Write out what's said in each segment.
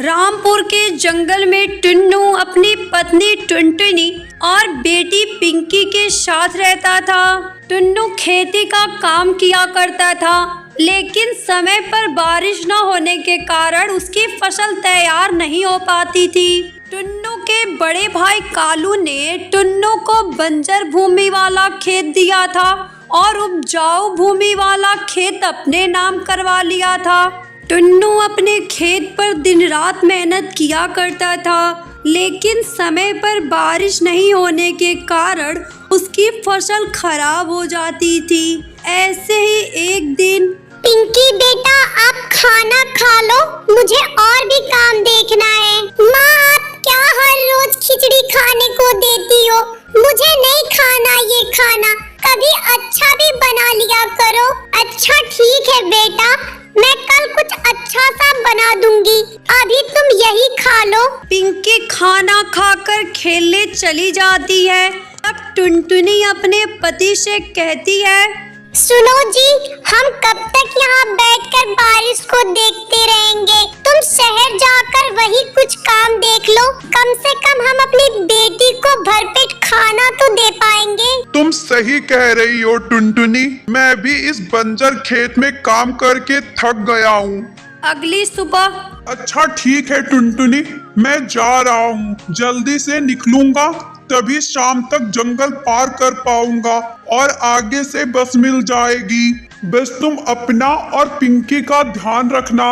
रामपुर के जंगल में टुन्नू अपनी पत्नी टुनटुनी और बेटी पिंकी के साथ रहता था। टुन्नू खेती का काम किया करता था, लेकिन समय पर बारिश न होने के कारण उसकी फसल तैयार नहीं हो पाती थी। टुन्नू के बड़े भाई कालू ने टुन्नू को बंजर भूमि वाला खेत दिया था और उपजाऊ भूमि वाला खेत अपने नाम करवा लिया था। टुन्नू अपने खेत पर दिन रात मेहनत किया करता था, लेकिन समय पर बारिश नहीं होने के कारण उसकी फसल खराब हो जाती थी। ऐसे ही एक दिन, पिंकी बेटा आप खाना खा लो, मुझे और भी काम देखना है। माँ आप क्या हर रोज खिचड़ी खाने को देती हो? मुझे नहीं खाना ये खाना, कभी अच्छा भी बना लिया करो। अच्छा ठीक है बेटा, मैं कल कुछ अच्छा सा बना दूंगी, अभी तुम यही खा लो। पिंकी खाना खाकर खेलने चली जाती है। तब टुनटुनी अपने पति से कहती है, सुनो जी, हम कब तक यहाँ बैठकर बारिश को देखते रहेंगे? तुम शहर जाकर वही कुछ काम देख लो, कम से कम हम अपनी बेटी को भरपेट खाना तो दे पाएंगे। तुम सही कह रही हो टुनटुनी, मैं भी इस बंजर खेत में काम करके थक गया हूँ। अगली सुबह, अच्छा ठीक है टुनटुनी, मैं जा रहा हूँ, जल्दी से निकलूंगा, तभी शाम तक जंगल पार कर पाऊंगा और आगे से बस मिल जाएगी। बस तुम अपना और पिंकी का ध्यान रखना।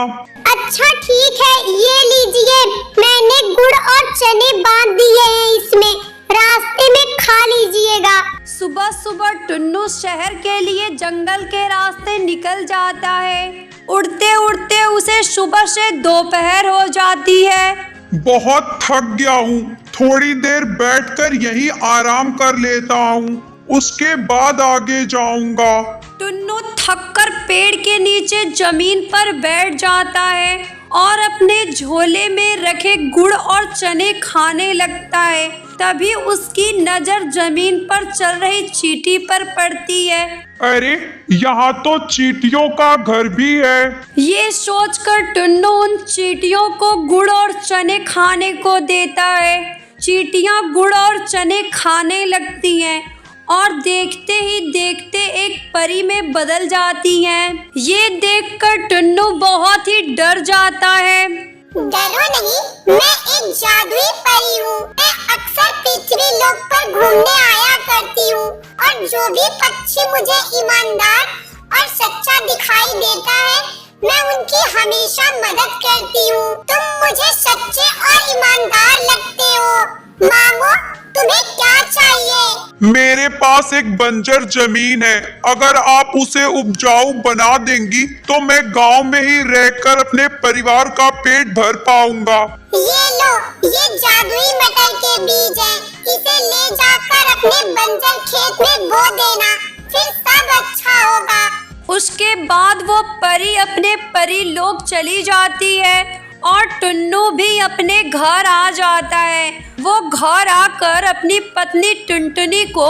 अच्छा ठीक है, ये लीजिए, मैंने गुड़ और चने बांध दिए हैं इसमें, रास्ते में खा लीजिएगा। सुबह सुबह टुन्नू शहर के लिए जंगल के रास्ते निकल जाता है। उड़ते उड़ते उसे सुबह से दोपहर हो जाती है। बहुत थक गया हूँ, थोड़ी देर बैठकर यहीं आराम कर लेता हूँ, उसके बाद आगे जाऊंगा। टुन्नू थककर पेड़ के नीचे जमीन पर बैठ जाता है और अपने झोले में रखे गुड़ और चने खाने लगता है। तभी उसकी नजर जमीन पर चल रही चींटी पर पड़ती है। अरे यहाँ तो चींटियों का घर भी है। ये सोचकर टुन्नू उन चींटियों को गुड़ और चने खाने को देता है। चींटियां गुड़ और चने खाने लगती हैं और देखते ही देखते एक परी में बदल जाती हैं। ये देखकर टुन्नू बहुत ही डर जाता है। डरो नहीं, मैं एक जादुई परी हूँ। मैं अक्सर पृथ्वी लोक पर घूमने आया करती हूँ और जो भी पक्षी मुझे ईमानदार और सच्चा दिखाई देता है, मैं उनकी हमेशा मदद करती हूँ। तुम मुझे सच्चे और ईमानदार लगते हो। मांगो, तुम्हें क्या चाहिए? मेरे पास एक बंजर जमीन है, अगर आप उसे उपजाऊ बना देंगी तो मैं गांव में ही रहकर अपने परिवार का पेट भर पाऊंगा। ये लो, ये जादुई मटर के बीज हैं, इसे ले जाकर अपने बंजर खेत में बो देना, फिर सब अच्छा होगा। उसके बाद वो परी अपने परी लोक चली जाती है और टुन्नू भी अपने घर आ जाता है। वो घर आकर अपनी पत्नी टुनटुनी को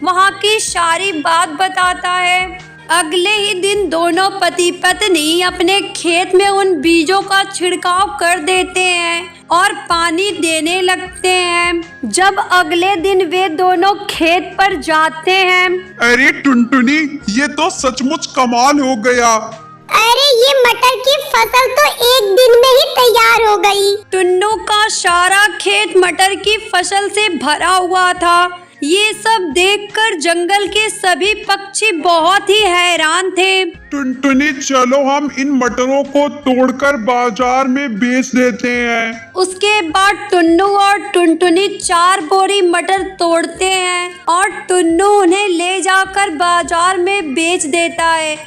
वहाँ की सारी बात बताता है। अगले ही दिन दोनों पति पत्नी अपने खेत में उन बीजों का छिड़काव कर देते हैं और पानी देने लगते हैं। जब अगले दिन वे दोनों खेत पर जाते हैं, अरे टुनटुनी, ये तो सचमुच कमाल हो गया। अरे ये मटर की फसल तो एक दिन में ही तैयार हो गई। टुन्नू का सारा खेत मटर की फसल से भरा हुआ था। ये सब देखकर जंगल के सभी पक्षी बहुत ही हैरान थे। टुनटुनी, चलो हम इन मटरों को तोड़कर बाजार में बेच देते हैं। उसके बाद टुन्नू और टुनटुनी 4 बोरी मटर तोड़ते हैं और टुन्नू उन्हें ले जाकर बाजार में बेच देता है,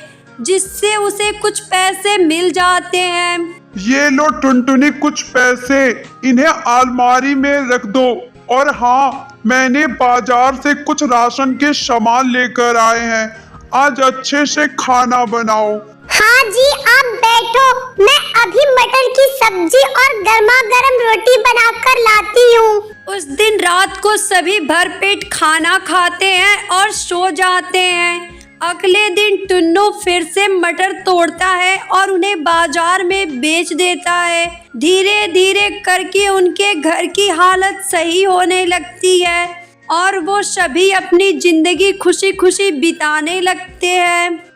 जिससे उसे कुछ पैसे मिल जाते हैं। ये लो टुनटुनी, कुछ पैसे, इन्हें अलमारी में रख दो। और हाँ, मैंने बाजार से कुछ राशन के सामान लेकर आए हैं, आज अच्छे से खाना बनाओ। हाँ जी, आप बैठो, मैं अभी मटर की सब्जी और गर्मा गर्म रोटी बनाकर लाती हूँ। उस दिन रात को सभी भरपेट खाना खाते हैं और सो जाते हैं। अगले दिन टुन्नू फिर से मटर तोड़ता है और उन्हें बाजार में बेच देता है, धीरे धीरे करके उनके घर की हालत सही होने लगती है और वो सभी अपनी जिंदगी खुशी खुशी बिताने लगते हैं।